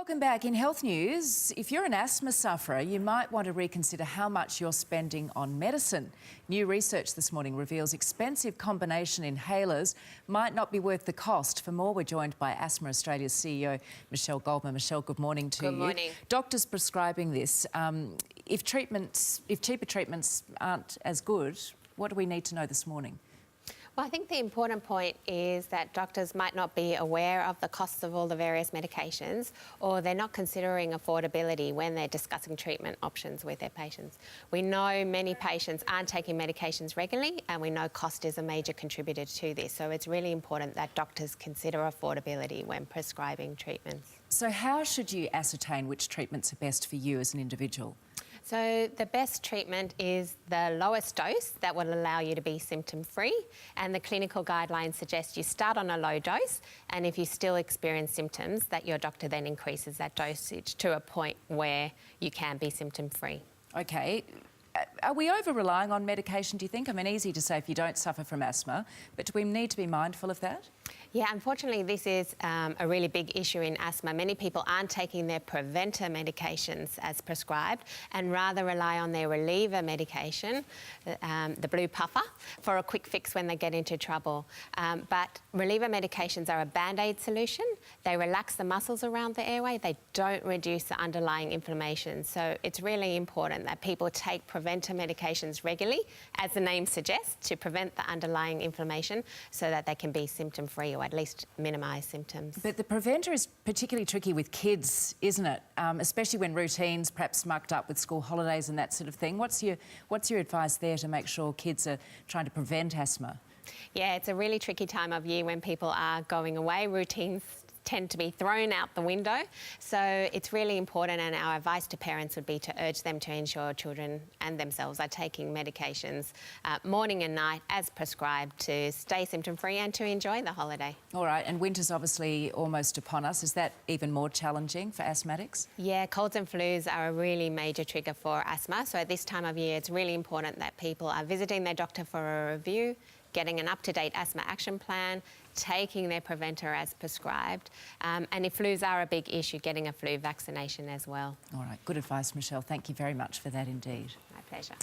Welcome back. In health news, if you're an asthma sufferer, you might want to reconsider how much you're spending on medicine. New research this morning reveals expensive combination inhalers might not be worth the cost. For more, we're joined by Asthma Australia's CEO, Michele Goldman. Michele, good morning to you. Good morning. Doctors prescribing this. If cheaper treatments aren't as good, what do we need to know this morning? Well, I think the important point is that doctors might not be aware of the costs of all the various medications, or they're not considering affordability when they're discussing treatment options with their patients. We know many patients aren't taking medications regularly, and we know cost is a major contributor to this. So it's really important that doctors consider affordability when prescribing treatments. So how should you ascertain which treatments are best for you as an individual? So the best treatment is the lowest dose that will allow you to be symptom-free, and the clinical guidelines suggest you start on a low dose, and if you still experience symptoms, that your doctor then increases that dosage to a point where you can be symptom-free. Okay. Are we over-relying on medication, do you think? I mean, easy to say if you don't suffer from asthma, but do we need to be mindful of that? Yeah, unfortunately, this is a really big issue in asthma. Many people aren't taking their preventer medications as prescribed and rather rely on their reliever medication, the blue puffer, for a quick fix when they get into trouble. But reliever medications are a band-aid solution. They relax the muscles around the airway. They don't reduce the underlying inflammation. So it's really important that people take preventer medications regularly, as the name suggests, to prevent the underlying inflammation so that they can be symptom-free or at least minimise symptoms. But the preventer is particularly tricky with kids, isn't it? Especially when routines perhaps mucked up with school holidays and that sort of thing. What's your advice there to make sure kids are trying to prevent asthma? Yeah, it's a really tricky time of year when people are going away. Routines tend to be thrown out the window. So it's really important, and our advice to parents would be to urge them to ensure children and themselves are taking medications morning and night as prescribed to stay symptom-free and to enjoy the holiday. All right, and winter's obviously almost upon us. Is that even more challenging for asthmatics? Yeah, colds and flus are a really major trigger for asthma. So at this time of year, it's really important that people are visiting their doctor for a review, getting an up-to-date asthma action plan, taking their preventer as prescribed, and if flus are a big issue, getting a flu vaccination as well. All right, good advice, Michele. Thank you very much for that indeed. My pleasure.